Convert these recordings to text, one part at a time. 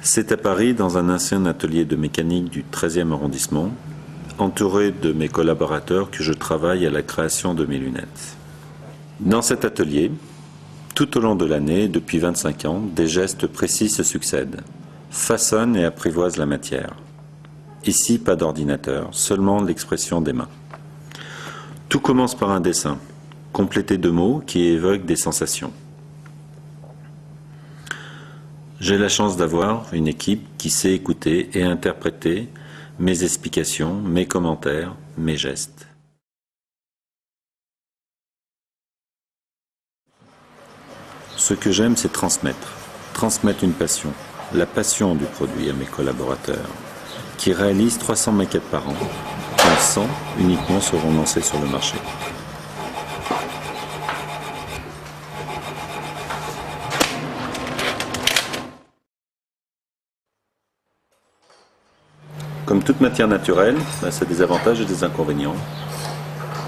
C'est à Paris, dans un ancien atelier de mécanique du 13e arrondissement, entouré de mes collaborateurs, que je travaille à la création de mes lunettes. Dans cet atelier, tout au long de l'année, depuis 25 ans, des gestes précis se succèdent, façonnent et apprivoisent la matière. Ici, pas d'ordinateur, seulement l'expression des mains. Tout commence par un dessin, complété de mots qui évoquent des sensations. J'ai la chance d'avoir une équipe qui sait écouter et interpréter mes explications, mes commentaires, mes gestes. Ce que j'aime, c'est transmettre une passion, la passion du produit à mes collaborateurs, qui réalisent 300 maquettes par an, dont 100 uniquement seront lancées sur le marché. Comme toute matière naturelle, ça a des avantages et des inconvénients.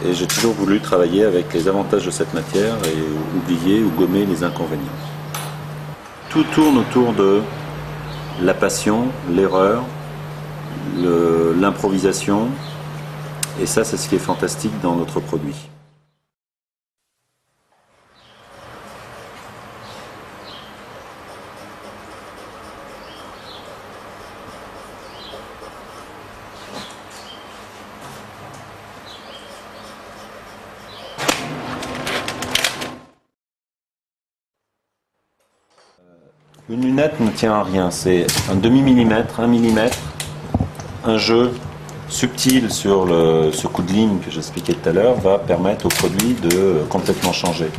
Et j'ai toujours voulu travailler avec les avantages de cette matière et oublier ou gommer les inconvénients. Tout tourne autour de la passion, l'erreur, l'improvisation. Et ça, c'est ce qui est fantastique dans notre produit. Une lunette ne tient à rien, c'est un demi-millimètre, 1 millimètre, un jeu subtil sur ce coup de ligne que j'expliquais tout à l'heure va permettre au produit de complètement changer.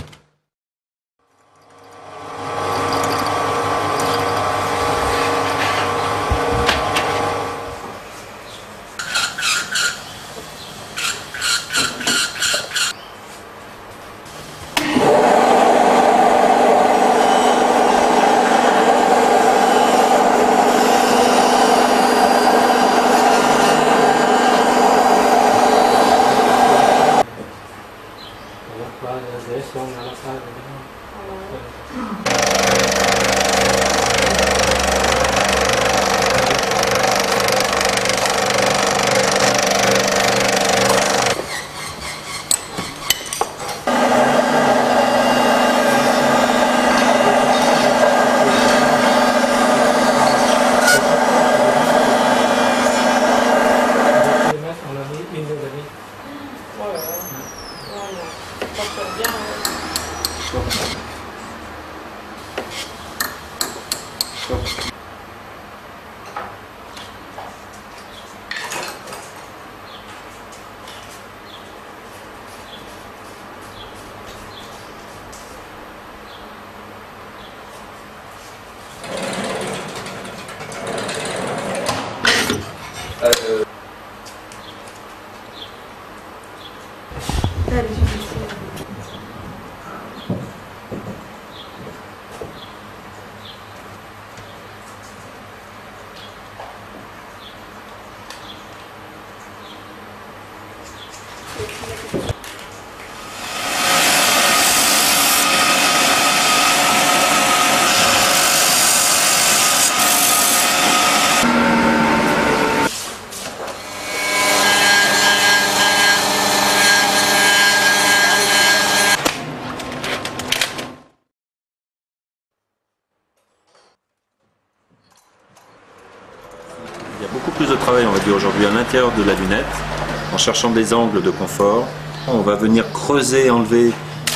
Il y a beaucoup plus de travail, on va dire, aujourd'hui à l'intérieur de la lunette, en cherchant des angles de confort. On va venir creuser, enlever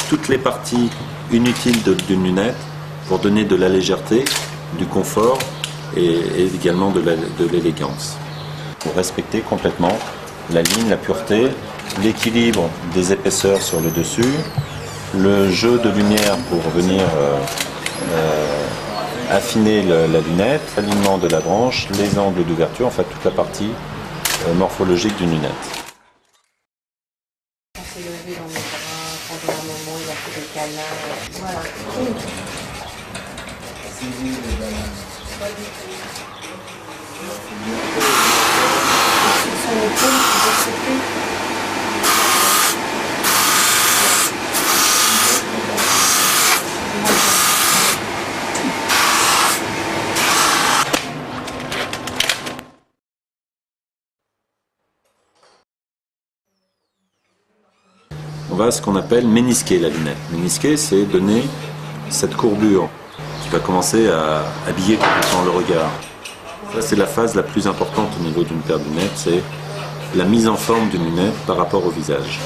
toutes les parties inutiles d'une lunette pour donner de la légèreté, du confort et également de l'élégance. Pour respecter complètement la ligne, la pureté, l'équilibre des épaisseurs sur le dessus, le jeu de lumière pour venir affiner la lunette, l'alignement de la branche, les angles d'ouverture, enfin toute la partie morphologique d'une lunette. On s'est levé dans mes bras, pendant un moment, il a fait des câlins. Voilà. Son épaule qui va sauter. va ce qu'on appelle ménisquer la lunette. Ménisquer, c'est donner cette courbure qui va commencer à habiller complètement le regard. Ça, c'est la phase la plus importante au niveau d'une paire de lunettes, c'est la mise en forme d'une lunette par rapport au visage.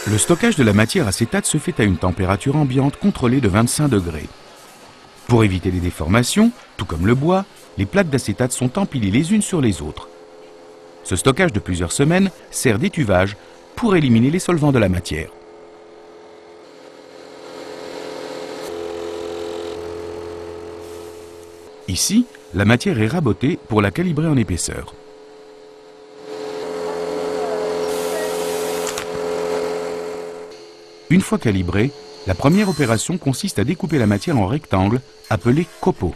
Le stockage de la matière acétate se fait à une température ambiante contrôlée de 25 degrés. Pour éviter les déformations, tout comme le bois, les plaques d'acétate sont empilées les unes sur les autres. Ce stockage de plusieurs semaines sert d'étuvage pour éliminer les solvants de la matière. Ici, la matière est rabotée pour la calibrer en épaisseur. Une fois calibrée, la première opération consiste à découper la matière en rectangles, appelés copeaux.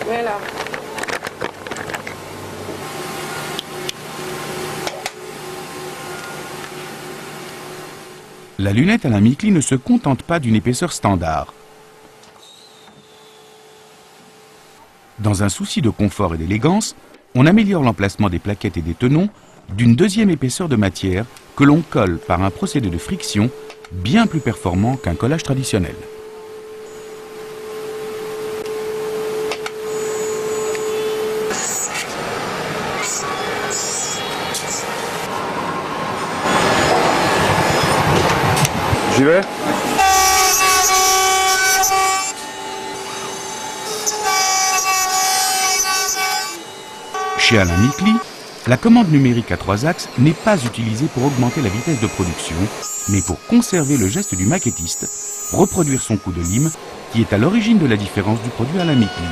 Voilà. La lunette Alain Micly ne se contente pas d'une épaisseur standard. Dans un souci de confort et d'élégance, on améliore l'emplacement des plaquettes et des tenons d'une deuxième épaisseur de matière que l'on colle par un procédé de friction bien plus performant qu'un collage traditionnel. J'y vais ? Chez Alain Micly, la commande numérique à 3 axes n'est pas utilisée pour augmenter la vitesse de production, mais pour conserver le geste du maquettiste, reproduire son coup de lime, qui est à l'origine de la différence du produit Alain Micly.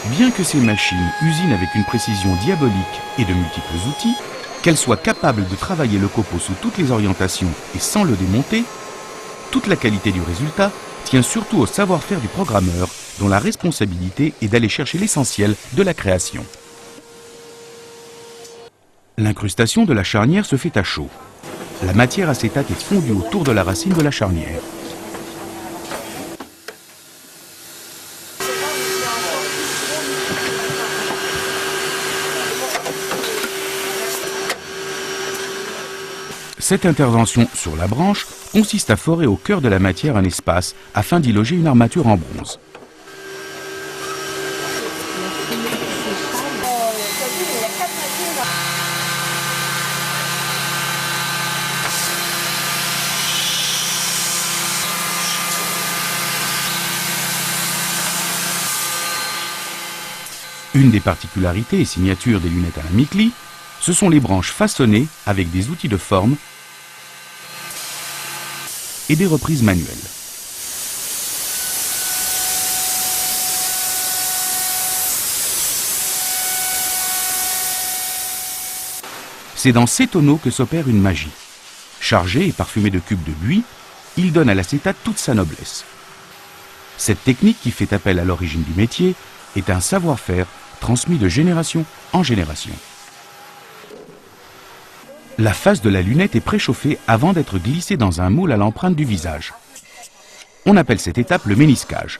Bien que ces machines usinent avec une précision diabolique et de multiples outils, qu'elles soient capables de travailler le copeau sous toutes les orientations et sans le démonter, toute la qualité du résultat tient surtout au savoir-faire du programmeur, dont la responsabilité est d'aller chercher l'essentiel de la création. L'incrustation de la charnière se fait à chaud. La matière acétate est fondue autour de la racine de la charnière. Cette intervention sur la branche consiste à forer au cœur de la matière un espace afin d'y loger une armature en bronze. Une des particularités et signatures des lunettes Alain Micly, ce sont les branches façonnées avec des outils de forme et des reprises manuelles. C'est dans ces tonneaux que s'opère une magie. Chargé et parfumé de cubes de buis, il donne à l'acétate toute sa noblesse. Cette technique qui fait appel à l'origine du métier est un savoir-faire transmis de génération en génération. La face de la lunette est préchauffée avant d'être glissée dans un moule à l'empreinte du visage. On appelle cette étape le ménisquage.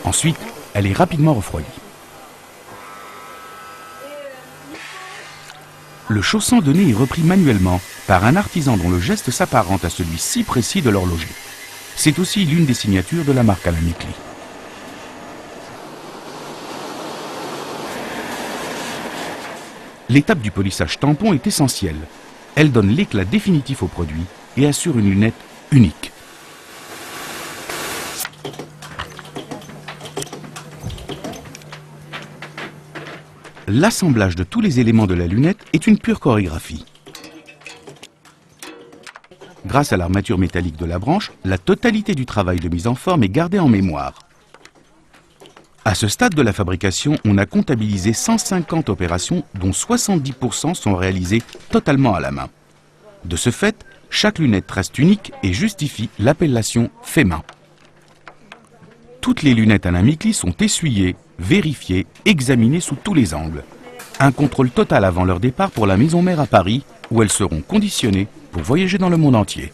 Ensuite, elle est rapidement refroidie. Le chaussant de nez est repris manuellement par un artisan dont le geste s'apparente à celui si précis de l'horloger. C'est aussi l'une des signatures de la marque Alain Micli. L'étape du polissage tampon est essentielle. Elle donne l'éclat définitif au produit et assure une lunette unique. L'assemblage de tous les éléments de la lunette est une pure chorégraphie. Grâce à l'armature métallique de la branche, la totalité du travail de mise en forme est gardée en mémoire. À ce stade de la fabrication, on a comptabilisé 150 opérations dont 70% sont réalisées totalement à la main. De ce fait, chaque lunette reste unique et justifie l'appellation fait main. Toutes les lunettes Alain Micli sont essuyées, vérifiées, examinées sous tous les angles. Un contrôle total avant leur départ pour la maison mère à Paris, où elles seront conditionnées pour voyager dans le monde entier.